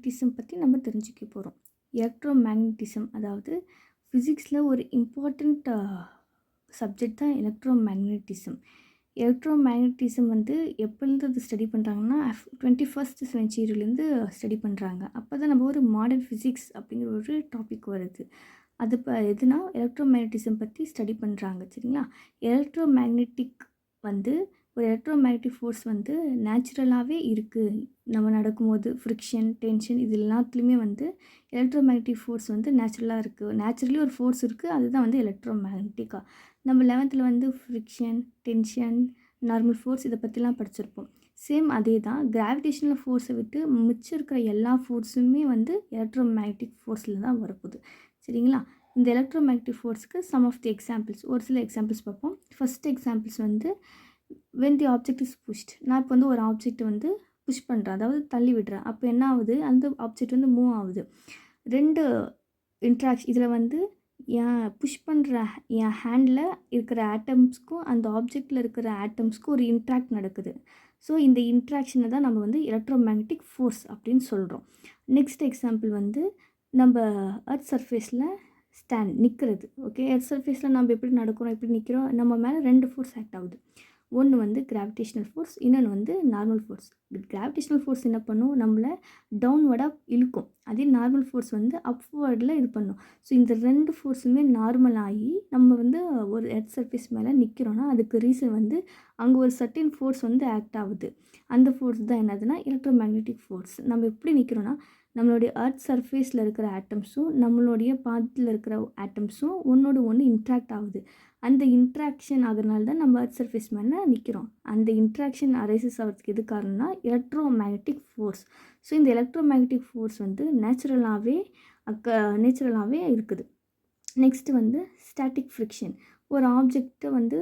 Magnetism பற்றி நம்ம தெரிஞ்சுக்க போகிறோம். எலக்ட்ரோ மேக்னட்டிசம் அதாவது ஃபிசிக்ஸில் ஒரு இம்பார்ட்டண்ட் சப்ஜெக்ட் தான் எலக்ட்ரோ மேக்னட்டிசம். எலக்ட்ரோ மேக்னட்டிசம் வந்து எப்போலேருந்து அது ஸ்டடி பண்ணுறாங்கன்னா 21st செஞ்சுரியிலேருந்து ஸ்டடி பண்ணுறாங்க. அப்போ தான் நம்ம ஒரு மாடர்ன் ஃபிசிக்ஸ் அப்படிங்கிற ஒரு டாபிக் வருது. அது இப்போ எதுனா எலக்ட்ரோ மேக்னட்டிசம் பற்றி ஸ்டடி பண்ணுறாங்க. சரிங்களா? எலக்ட்ரோ மேக்னெட்டிக் வந்து ஒரு எலக்ட்ரோ மேக்னெட்டிக் ஃபோர்ஸ் வந்து நேச்சுரலாகவே இருக்குது. நம்ம நடக்கும்போது ஃப்ரிக்ஷன், டென்ஷன் இது எல்லாத்துலேயுமே வந்து எலக்ட்ரோ மேக்னெட்டிக் ஃபோர்ஸ் வந்து நேச்சுரலாக இருக்குது. நேச்சுரலி ஒரு ஃபோர்ஸ் இருக்குது, அதுதான் வந்து எலக்ட்ரோ மேக்னெட்டிக்காக. நம்ம 11th வந்து ஃப்ரிக்ஷன், டென்ஷன், நார்மல் ஃபோர்ஸ் இதை பற்றிலாம் படிச்சிருப்போம். சேம் அதே தான் கிராவிடேஷனல் ஃபோர்ஸை விட்டு மிச்சம் இருக்கிற எல்லா ஃபோர்ஸுமே வந்து எலக்ட்ரோ மேக்னெட்டிக் ஃபோர்ஸில் தான் வரப்போகுது. சரிங்களா? இந்த எலக்ட்ரோ மேக்னெட்டிக் ஃபோர்ஸுக்கு சம் ஆஃப் தி எக்ஸாம்பிள்ஸ், ஒரு சில எக்ஸாம்பிள்ஸ் பார்ப்போம். ஃபஸ்ட் எக்ஸாம்பிள்ஸ் வந்து when the object is pushed. நான் இப்போ வந்து ஒரு ஆப்ஜெக்ட் வந்து புஷ் பண்ணுறேன், அதாவது தள்ளி விடுறேன். அப்போ என்ன ஆகுது, அந்த ஆப்ஜெக்ட் வந்து மூவ் ஆகுது. ரெண்டு இன்ட்ராக்ஷன் இதில் வந்து என் புஷ் பண்ணுற என் ஹேண்டில் இருக்கிற ஆட்டம்ஸ்க்கும் அந்த ஆப்ஜெக்டில் இருக்கிற ஆட்டம்ஸ்க்கும் ஒரு இன்ட்ராக்ட் நடக்குது. ஸோ இந்த இன்ட்ராக்ஷனை தான் நம்ம வந்து எலக்ட்ரோ மேக்னெட்டிக் ஃபோர்ஸ் அப்படின்னு சொல்கிறோம். நெக்ஸ்ட் எக்ஸாம்பிள் வந்து நம்ம எர்த் சர்ஃபேஸில் நிற்கிறது. ஓகே, எர்த் சர்ஃபேஸில் நம்ம எப்படி நடக்கிறோம், எப்படி நிற்கிறோம், நம்ம மேலே ரெண்டு ஃபோர்ஸ் ஆக்ட் ஆகுது. ஒன்று வந்து கிராவிடேஷனல் ஃபோர்ஸ், இன்னொன்று வந்து நார்மல் ஃபோர்ஸ். கிராவிடேஷனல் ஃபோர்ஸ் என்ன பண்ணும், நம்மளை டவுன்வர்டாக இழுக்கும். அதே நார்மல் ஃபோர்ஸ் வந்து அப்வர்டில் இது பண்ணும். ஸோ இந்த ரெண்டு ஃபோர்ஸுமே நார்மல் ஆகி நம்ம வந்து ஒரு எர்த் சர்ஃபேஸ் மேலே நிற்கிறோன்னா அதுக்கு ரீசன் வந்து அங்கே ஒரு சர்டன் ஃபோர்ஸ் வந்து ஆக்ட் ஆகுது. அந்த ஃபோர்ஸ் தான் என்னதுன்னா எலக்ட்ரோ மேக்னெட்டிக் ஃபோர்ஸ். நம்ம எப்படி நிற்கிறோன்னா நம்மளுடைய எர்த் சர்ஃபேஸில் இருக்கிற ஆட்டம்ஸும் நம்மளுடைய பாத்தில் இருக்கிற ஆட்டம்ஸும் ஒன்றோடு ஒன்று இன்ட்ராக்ட் ஆகுது. அந்த இன்ட்ராக்ஷன் ஆகிறனால தான் நம்ம எர்த் சர்ஃபேஸ் மேலே நிற்கிறோம். அந்த இன்ட்ராக்ஷன் அரைசஸ் ஆகிறதுக்கு எது காரணம்னா எலக்ட்ரோ மேக்னெட்டிக் ஃபோர்ஸ். ஸோ இந்த எலக்ட்ரோ மேக்னெட்டிக் ஃபோர்ஸ் வந்து நேச்சுரலாகவே இருக்குது. நெக்ஸ்ட்டு வந்து ஸ்டாட்டிக் ஃப்ரிக்ஷன். ஒரு ஆப்ஜெக்டை வந்து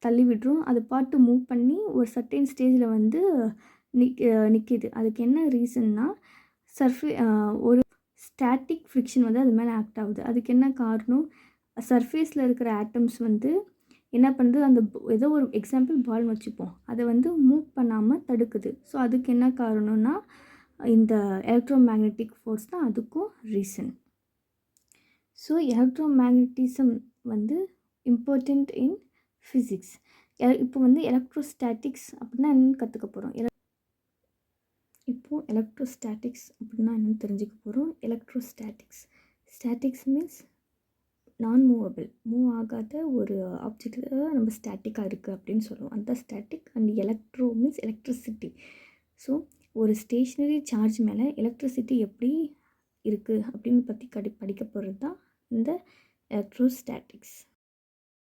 தள்ளி விடுறோம், அது பாட்டு மூவ் பண்ணி ஒரு சர்டைன் ஸ்டேஜில் வந்து நிற்கிது. அதுக்கு என்ன ரீசன்னா ஒரு ஸ்டாட்டிக் ஃப்ரிக்ஷன் வந்து அது மேலே ஆக்ட் ஆகுது. அதுக்கு என்ன காரணம், சர்ஃபேஸில் இருக்கிற ஆட்டம்ஸ் வந்து என்ன பண்ணுது, அந்த ஏதோ ஒரு எக்ஸாம்பிள் பால்னு வச்சுப்போம், அதை வந்து மூவ் பண்ணாமல் தடுக்குது. ஸோ அதுக்கு என்ன காரணம்னா இந்த எலக்ட்ரோ மேக்னெட்டிக் ஃபோர்ஸ் தான் அதுக்கும் ரீசன். ஸோ எலக்ட்ரோ மேக்னட்டிசம் வந்து இம்பார்ட்டண்ட் இன் ஃபிசிக்ஸ். இப்போ வந்து எலக்ட்ரோஸ்டாட்டிக்ஸ் அப்படின்னா என்னென்னு கற்றுக்க போகிறோம். இப்போது எலக்ட்ரோஸ்டாட்டிக்ஸ் அப்படின்னா என்னென்னு தெரிஞ்சுக்க போகிறோம். ஸ்டாட்டிக்ஸ் மீன்ஸ் நான் மூவபிள், மூவ் ஆகாத ஒரு ஆப்ஜெக்டில் நம்ம ஸ்டாட்டிக்காக இருக்குது அப்படின்னு சொல்லுவோம். அதுதான் static. And electro means electricity. So ஒரு ஸ்டேஷ்னரி சார்ஜ் மேலே எலக்ட்ரிசிட்டி எப்படி இருக்குது அப்படின்னு பற்றி படிக்க போகிறது தான் இந்த எலக்ட்ரோஸ்டாட்டிக்ஸ்.